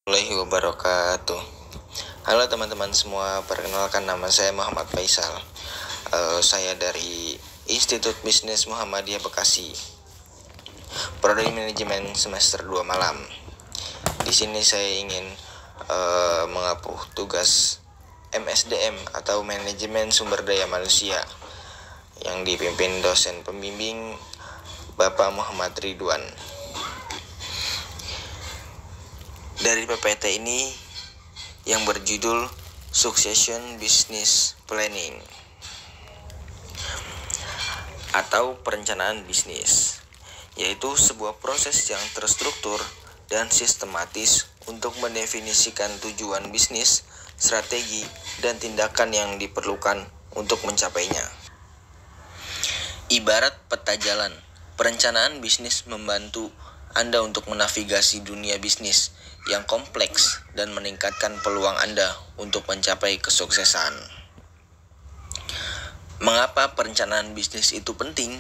Warahmatullahi wabarakatuh. Halo teman-teman semua, perkenalkan nama saya Muhammad Faisal. Saya dari Institut Bisnis Muhammadiyah Bekasi, Prodi Manajemen semester 2 malam. Di sini saya ingin mengapuh tugas MSDM atau Manajemen Sumber Daya Manusia yang dipimpin dosen pembimbing Bapak Muhammad Ridwan. Dari PPT ini yang berjudul Succession Business Planning atau perencanaan bisnis, yaitu sebuah proses yang terstruktur dan sistematis untuk mendefinisikan tujuan bisnis, strategi, dan tindakan yang diperlukan untuk mencapainya. Ibarat peta jalan, perencanaan bisnis membantu Anda untuk menavigasi dunia bisnis yang kompleks dan meningkatkan peluang Anda untuk mencapai kesuksesan. Mengapa perencanaan bisnis itu penting?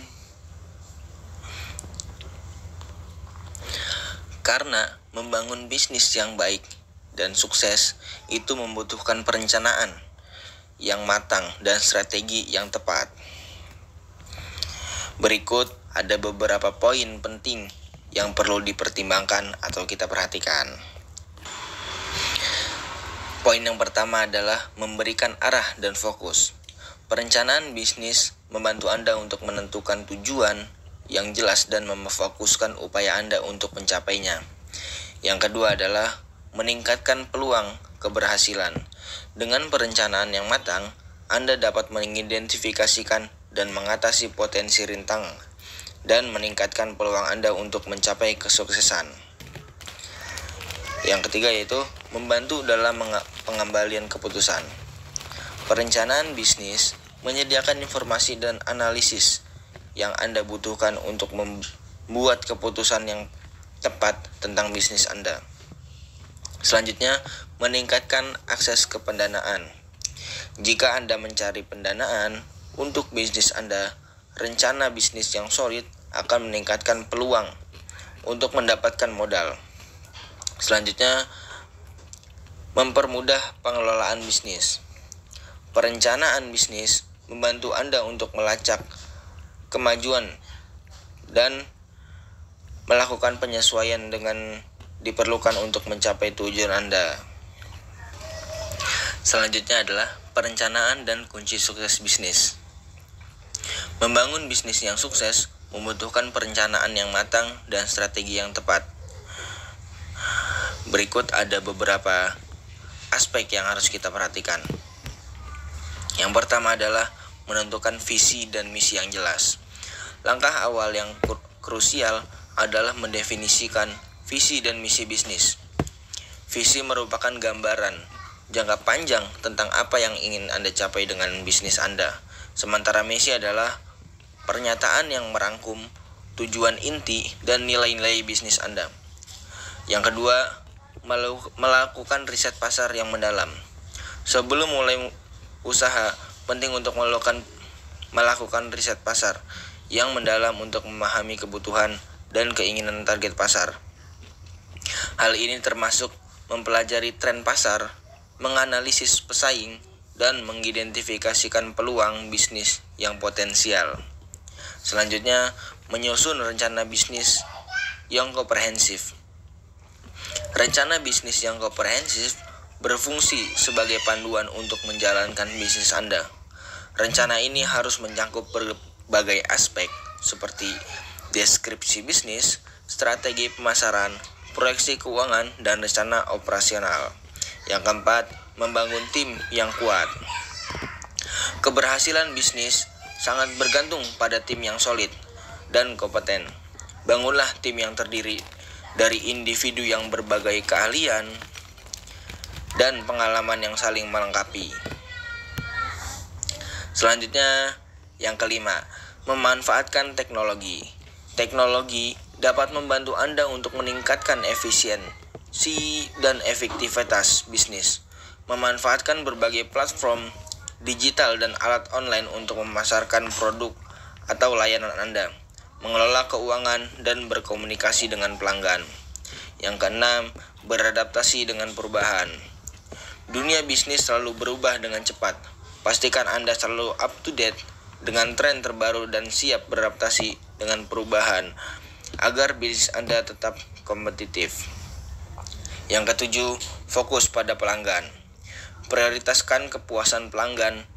Karena membangun bisnis yang baik dan sukses itu membutuhkan perencanaan yang matang dan strategi yang tepat. Berikut ada beberapa poin penting yang perlu dipertimbangkan atau kita perhatikan. Poin yang pertama adalah memberikan arah dan fokus. Perencanaan bisnis membantu Anda untuk menentukan tujuan yang jelas dan memfokuskan upaya Anda untuk mencapainya. Yang kedua adalah meningkatkan peluang keberhasilan. Dengan perencanaan yang matang, Anda dapat mengidentifikasikan dan mengatasi potensi rintangan dan meningkatkan peluang Anda untuk mencapai kesuksesan. Yang ketiga yaitu membantu dalam pengembalian keputusan. Perencanaan bisnis menyediakan informasi dan analisis yang Anda butuhkan untuk membuat keputusan yang tepat tentang bisnis Anda. Selanjutnya, meningkatkan akses ke pendanaan. Jika Anda mencari pendanaan untuk bisnis Anda, rencana bisnis yang solid akan meningkatkan peluang untuk mendapatkan modal. Selanjutnya, mempermudah pengelolaan bisnis. Perencanaan bisnis membantu Anda untuk melacak kemajuan dan melakukan penyesuaian dengan diperlukan untuk mencapai tujuan Anda. Selanjutnya adalah perencanaan dan kunci sukses bisnis. Membangun bisnis yang sukses membutuhkan perencanaan yang matang dan strategi yang tepat. Berikut ada beberapa aspek yang harus kita perhatikan. Yang pertama adalah menentukan visi dan misi yang jelas. Langkah awal yang krusial adalah mendefinisikan visi dan misi bisnis. Visi merupakan gambaran jangka panjang tentang apa yang ingin Anda capai dengan bisnis Anda. Sementara misi adalah pernyataan yang merangkum tujuan inti dan nilai-nilai bisnis Anda. Yang kedua, melakukan riset pasar yang mendalam. Sebelum mulai usaha, penting untuk melakukan riset pasar yang mendalam untuk memahami kebutuhan dan keinginan target pasar. Hal ini termasuk mempelajari tren pasar, menganalisis pesaing, dan mengidentifikasikan peluang bisnis yang potensial. Selanjutnya, menyusun rencana bisnis yang komprehensif. Rencana bisnis yang komprehensif berfungsi sebagai panduan untuk menjalankan bisnis Anda. Rencana ini harus mencakup berbagai aspek seperti deskripsi bisnis, strategi pemasaran, proyeksi keuangan, dan rencana operasional. Yang keempat, membangun tim yang kuat. Keberhasilan bisnis sangat bergantung pada tim yang solid dan kompeten. Bangunlah tim yang terdiri dari individu yang berbagai keahlian dan pengalaman yang saling melengkapi. Selanjutnya, yang kelima, memanfaatkan teknologi. Teknologi dapat membantu Anda untuk meningkatkan efisiensi dan efektivitas bisnis. Memanfaatkan berbagai platform digital dan alat online untuk memasarkan produk atau layanan Anda. mengelola keuangan, dan berkomunikasi dengan pelanggan. Yang keenam, beradaptasi dengan perubahan. Dunia bisnis selalu berubah dengan cepat. Pastikan Anda selalu up to date dengan tren terbaru dan siap beradaptasi dengan perubahan agar bisnis Anda tetap kompetitif. Yang ketujuh, fokus pada pelanggan. Prioritaskan kepuasan pelanggan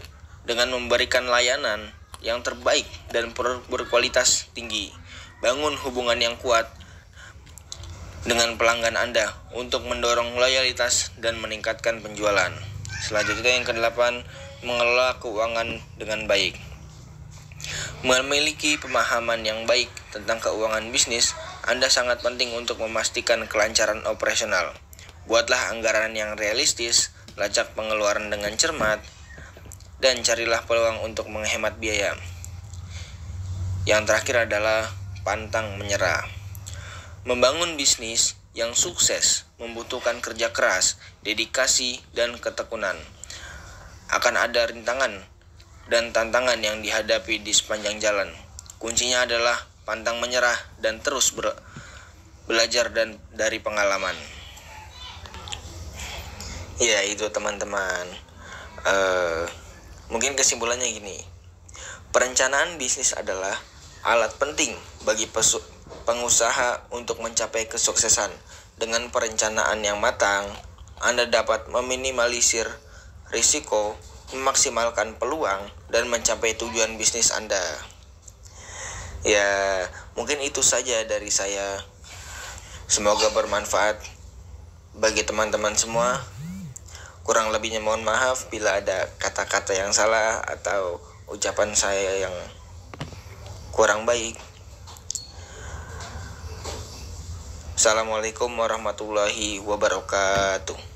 dengan memberikan layanan yang terbaik dan berkualitas tinggi. Bangun hubungan yang kuat dengan pelanggan Anda untuk mendorong loyalitas dan meningkatkan penjualan. Selanjutnya yang kedelapan, mengelola keuangan dengan baik. Memiliki pemahaman yang baik tentang keuangan bisnis, Anda sangat penting untuk memastikan kelancaran operasional. Buatlah anggaran yang realistis, lacak pengeluaran dengan cermat, dan carilah peluang untuk menghemat biaya. Yang terakhir adalah pantang menyerah. Membangun bisnis yang sukses membutuhkan kerja keras, dedikasi, dan ketekunan. Akan ada rintangan dan tantangan yang dihadapi di sepanjang jalan. Kuncinya adalah pantang menyerah dan terus belajar dari pengalaman. Ya, itu teman-teman. Mungkin kesimpulannya gini. Perencanaan bisnis adalah alat penting bagi pengusaha untuk mencapai kesuksesan. Dengan perencanaan yang matang, Anda dapat meminimalisir risiko, memaksimalkan peluang, dan mencapai tujuan bisnis Anda. Ya, mungkin itu saja dari saya. Semoga bermanfaat bagi teman-teman semua. Kurang lebihnya mohon maaf bila ada kata-kata yang salah atau ucapan saya yang kurang baik. Assalamualaikum warahmatullahi wabarakatuh.